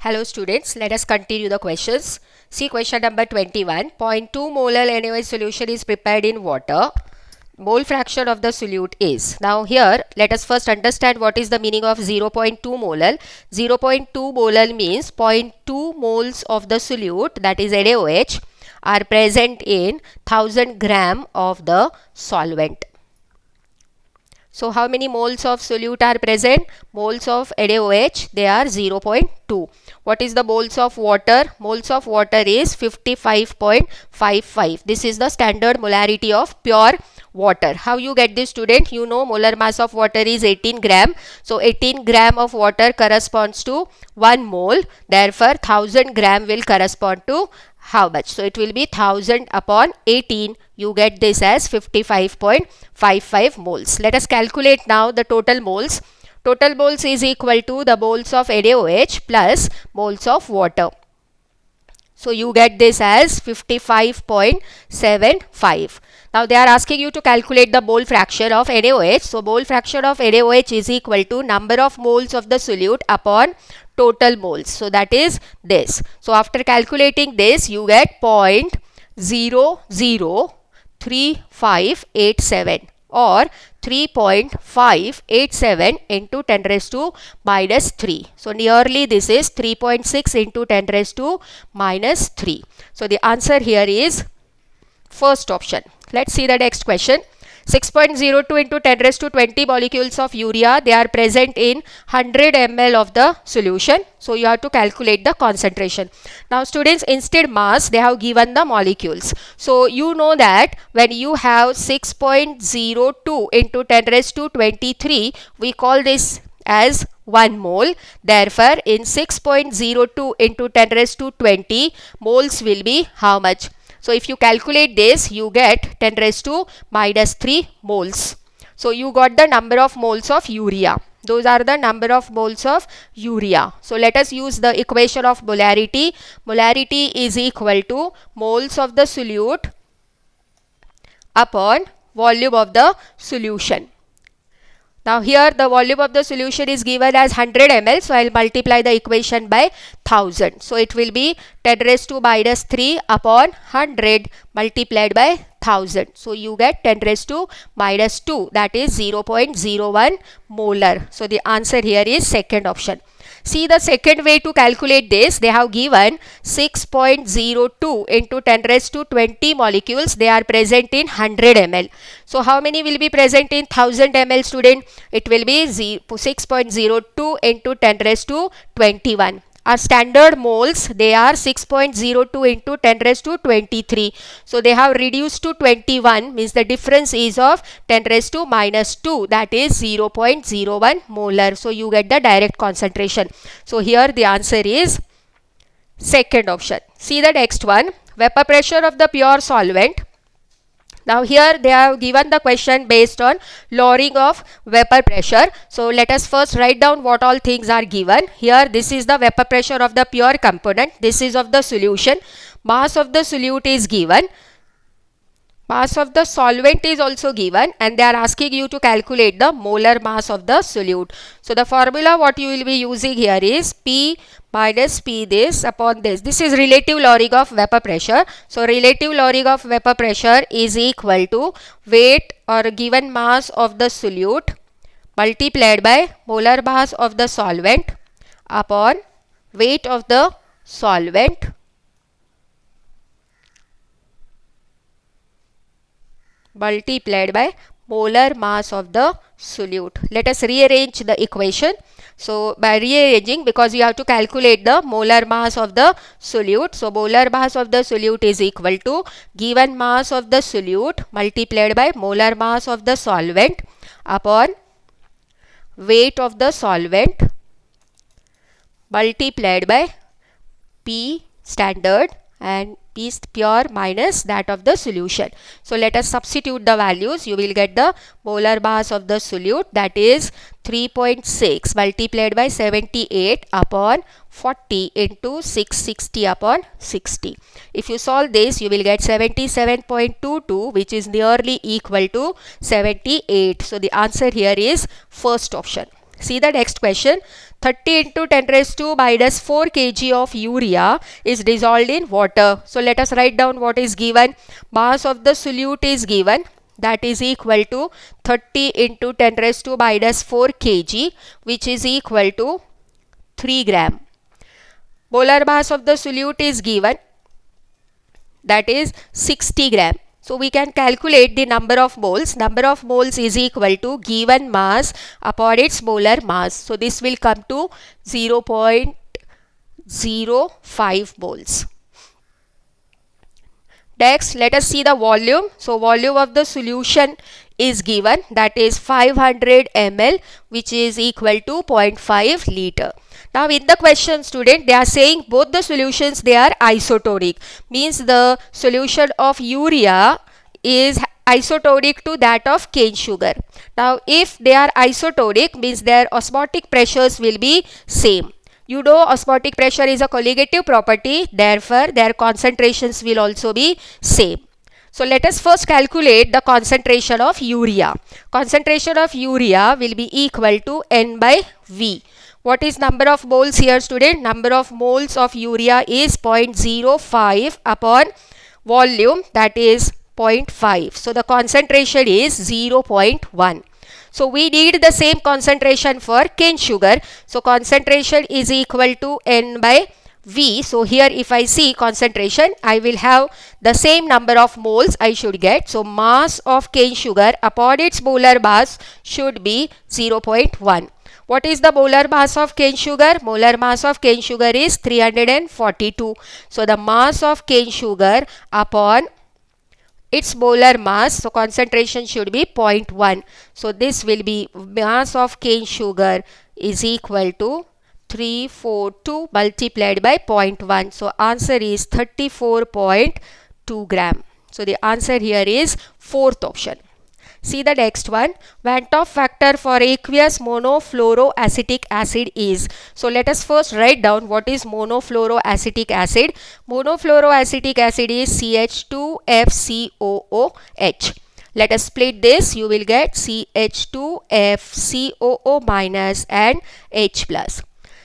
Hello students, let us continue the questions. See question number 21. 0.2 molar NaOH solution is prepared in water. Mole fraction of the solute is. Now here let us first understand what is the meaning of 0.2 molar. 0.2 molar means 0.2 moles of the solute, that is NaOH, are present in 1000 gram of the solvent. So how many moles of solute are present? Moles of NaOH, they are 0.2. What is the moles of water? Moles of water is 55.55. This is the standard molarity of pure water. How you get this, student? You know molar mass of water is 18 gram. So 18 gram of water corresponds to 1 mole. Therefore 1000 gram will correspond to how much? So it will be 1000 upon 18. You get this as 55.55 moles. Let us calculate now the total moles. Total moles is equal to the moles of NaOH plus moles of water. So you get this as 55.75. Now they are asking you to calculate the mole fraction of NaOH. So mole fraction of NaOH is equal to number of moles of the solute upon total moles. So that is this. So after calculating this, you get 0.003587 or 3.587 into 10 raised to minus 3. So nearly this is 3.6 into 10 raised to minus 3. So the answer here is first option. Let's see the next question. 6.02 into 10 raised to 20 molecules of urea, they are present in 100 ml of the solution. So you have to calculate the concentration. Now students, instead mass, they have given the molecules. So you know that when you have 6.02 into 10 raised to 23, we call this as 1 mole. Therefore in 6.02 into 10 raised to 20, moles will be how much? So if you calculate this, you get 10 raised to minus 3 moles. So you got the number of moles of urea. Those are the number of moles of urea. So let us use the equation of molarity. Molarity is equal to moles of the solute upon volume of the solution. Now here the volume of the solution is given as 100 ml. So I will multiply the equation by 1000. So it will be 10 raised to minus 3 upon 100 multiplied by 1000. So you get 10 raised to minus 2, that is 0.01 molar. So the answer here is second option. See the second way to calculate this. They have given 6.02 into 10 raised to 20 molecules. They are present in 100 ml. So how many will be present in 1000 ml, student? It will be 6.02 into 10 raised to 21. Our standard moles, they are 6.02 into 10 raised to 23. So they have reduced to 21, means the difference is of 10 raised to minus 2, that is 0.01 molar. So you get the direct concentration. So here the answer is second option. See the next one. Vapor pressure of the pure solvent. Now here they have given the question based on lowering of vapor pressure. So let us first write down what all things are given. Here this is the vapor pressure of the pure component. This is of the solution. Mass of the solute is given. Mass of the solvent is also given, and they are asking you to calculate the molar mass of the solute. So the formula what you will be using here is P minus P this upon this. This is relative lowering of vapor pressure. So relative lowering of vapor pressure is equal to weight or given mass of the solute multiplied by molar mass of the solvent upon weight of the solvent multiplied by molar mass of the solute. Let us rearrange the equation. So by rearranging, because you have to calculate the molar mass of the solute. So molar mass of the solute is equal to given mass of the solute multiplied by molar mass of the solvent upon weight of the solvent multiplied by P standard and P pure minus that of the solution. So let us substitute the values. You will get the molar mass of the solute, that is 3.6 multiplied by 78 upon 40 into 660 upon 60. If you solve this, you will get 77.22, which is nearly equal to 78. So the answer here is first option. See the next question. 30 into 10 raised to minus 4 kg of urea is dissolved in water. So let us write down what is given. Mass of the solute is given, that is equal to 30 into 10 raised to minus 4 kg, which is equal to 3 gram. Molar mass of the solute is given, that is 60 gram. So we can calculate the number of moles. Number of moles is equal to given mass upon its molar mass. So this will come to 0.05 moles. Next, let us see the volume. So volume of the solution is given, that is 500 ml, which is equal to 0.5 liter. Now in the question, student, they are saying both the solutions, they are isotonic. Means the solution of urea is isotonic to that of cane sugar. Now if they are isotonic, means their osmotic pressures will be same. You know osmotic pressure is a colligative property, therefore their concentrations will also be same. So let us first calculate the concentration of urea. Concentration of urea will be equal to N by V. What is number of moles here, student? Number of moles of urea is 0.05 upon volume, that is 0.5. So the concentration is 0.1. So we need the same concentration for cane sugar. So concentration is equal to N by V. So here if I see concentration, I will have the same number of moles I should get. So mass of cane sugar upon its molar mass should be 0.1. What is the molar mass of cane sugar? Molar mass of cane sugar is 342. So the mass of cane sugar upon its molar mass, so concentration should be 0.1. So this will be mass of cane sugar is equal to 342 multiplied by 0.1. So answer is 34.2 gram. So the answer here is fourth option. See the next one. Vanthoff factor for aqueous monofluoroacetic acid is. So let us first write down what is monofluoroacetic acid. Monofluoroacetic acid is CH2FCOOH. Let us split this. You will get CH2FCOO minus and H plus.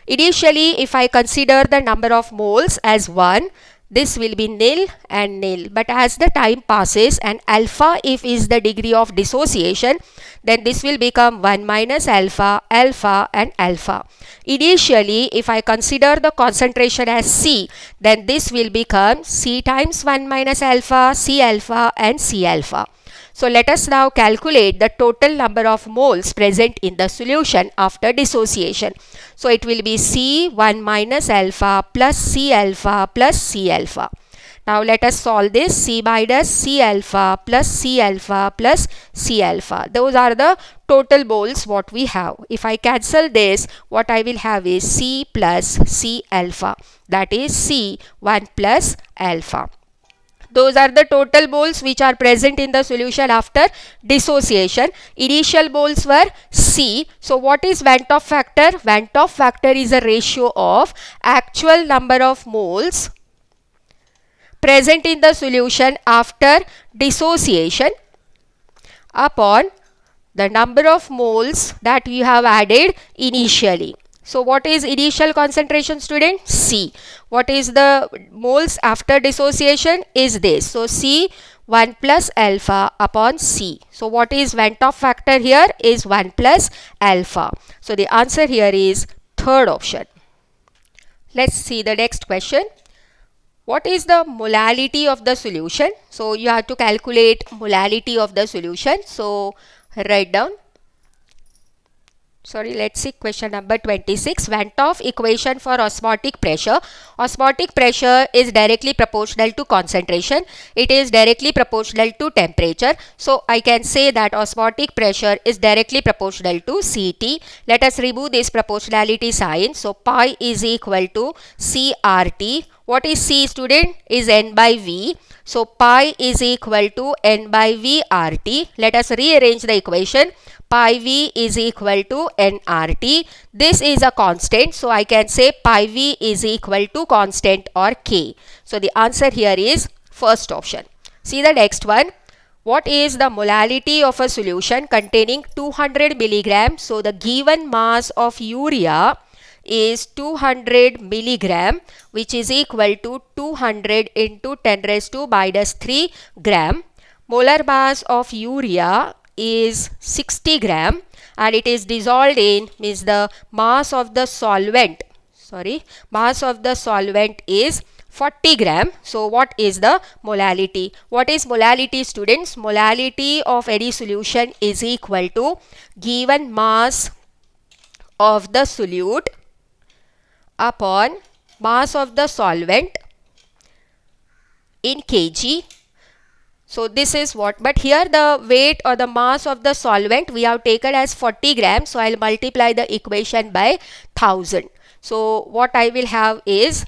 Initially, if I consider the number of moles as 1, this will be nil and nil, but as the time passes and alpha if is the degree of dissociation, then this will become 1 minus alpha, alpha and alpha. Initially if I consider the concentration as C, then this will become C times 1 minus alpha, C alpha and C alpha. So let us now calculate the total number of moles present in the solution after dissociation. So it will be C1 minus alpha plus C alpha plus C alpha. Now let us solve this. C minus C alpha plus C alpha plus C alpha. Those are the total moles what we have. If I cancel this, what I will have is C plus C alpha. That is C1 plus alpha. Those are the total moles which are present in the solution after dissociation. Initial moles were C. So what is Vanthoff factor? Vanthoff factor is a ratio of actual number of moles present in the solution after dissociation upon the number of moles that you have added initially. So what is initial concentration, student? C. What is the moles after dissociation is this. So C1 plus alpha upon C. So what is Vanthoff factor here is 1 plus alpha. So the answer here is third option. Let's see the next question. What is the molality of the solution? So you have to calculate molality of the solution. So write down. Let's see question number 26. Vanthoff equation for osmotic pressure. Osmotic pressure is directly proportional to concentration. It is directly proportional to temperature. So I can say that osmotic pressure is directly proportional to Ct. Let us remove this proportionality sign. So pi is equal to CRT. What is C, student? Is N by V. So pi is equal to N by V RT. Let us rearrange the equation. Pi V is equal to nRT. This is a constant, so I can say pi V is equal to constant or K. So the answer here is first option. See the next one. what is the molality of a solution containing 200 milligram? So the given mass of urea is 200 milligram, which is equal to 200 into 10 raised to minus 3 gram. Molar mass of urea is 60 gram, and it is dissolved in, means the mass of the solvent, mass of the solvent is 40 gram. So what is the molality? What is molality, students? Molality of any solution is equal to given mass of the solute upon mass of the solvent in kg. So this is what, but here the weight or the mass of the solvent we have taken as 40 grams. So I'll multiply the equation by 1000. So what I will have is,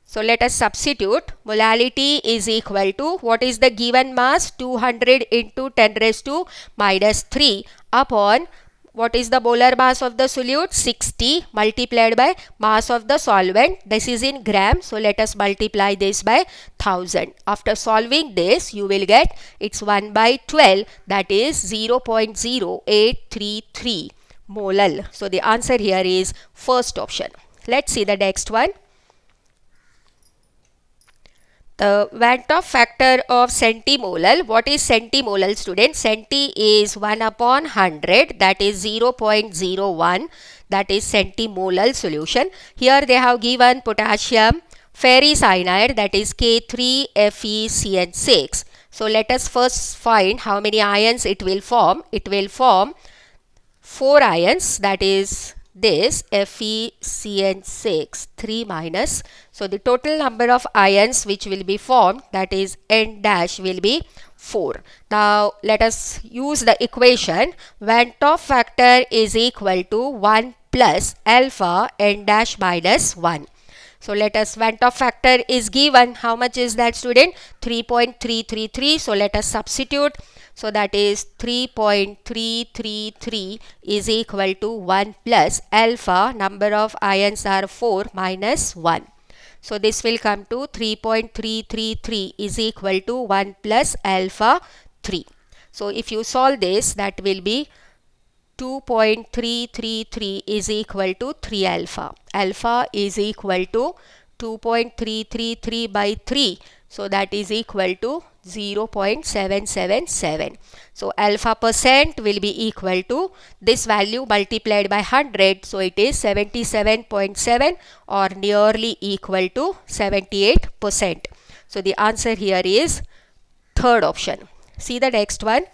so let us substitute. Molality is equal to, what is the given mass? 200 into 10 raised to minus 3 upon, what is the molar mass of the solute? 60 multiplied by mass of the solvent. This is in grams. So let us multiply this by 1000. After solving this, you will get it's 1 by 12, that is 0.0833 molal. So the answer here is first option. Let's see the next one. The Vanthoff factor of centimolal. What is centimolal, students? Centi is 1 upon 100, that is 0.01, that is centimolal solution. Here they have given potassium ferricyanide, that is K3FeCN6. So let us first find how many ions it will form. It will form 4 ions, that is this FeCN6 3 minus. So the total number of ions which will be formed, that is N dash, will be 4. Now let us use the equation. Vanthoff factor is equal to 1 plus alpha N dash minus 1. So let us, Vanthoff factor is given. How much is that, student? 3.333. So let us substitute. So that is 3.333 is equal to 1 plus alpha, number of ions are 4 minus 1. So this will come to 3.333 is equal to 1 plus alpha 3. So if you solve this, that will be 2.333 is equal to 3 alpha. Alpha is equal to 2.333 by 3. So that is equal to 0.777. So alpha percent will be equal to this value multiplied by 100. So it is 77.7 or nearly equal to 78%. So the answer here is third option. See the next one.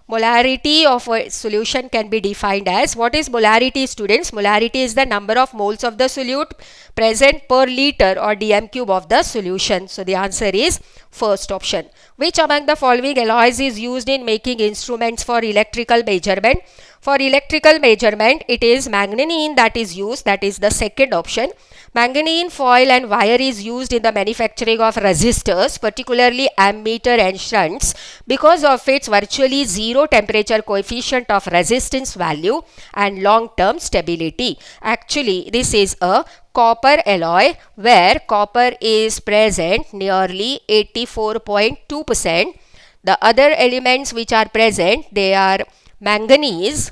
Molarity of a solution can be defined as, what is molarity, students? Molarity is the number of moles of the solute present per liter or dm cube of the solution. So the answer is first option. Which among the following alloys is used in making instruments for electrical measurement? For electrical measurement, it is manganese that is used, that is the second option. Manganese foil and wire is used in the manufacturing of resistors, particularly ammeter and shunts, because of its virtually zero temperature coefficient of resistance value and long-term stability. Actually, this is a copper alloy where copper is present nearly 84.2%. The other elements which are present, they are manganese,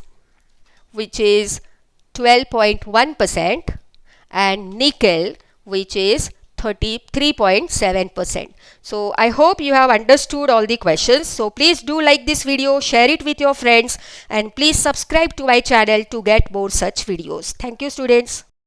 which is 12.1%, and nickel, which is 33.7%. So I hope you have understood all the questions. So please do like this video, share it with your friends, and please subscribe to my channel to get more such videos. Thank you, students.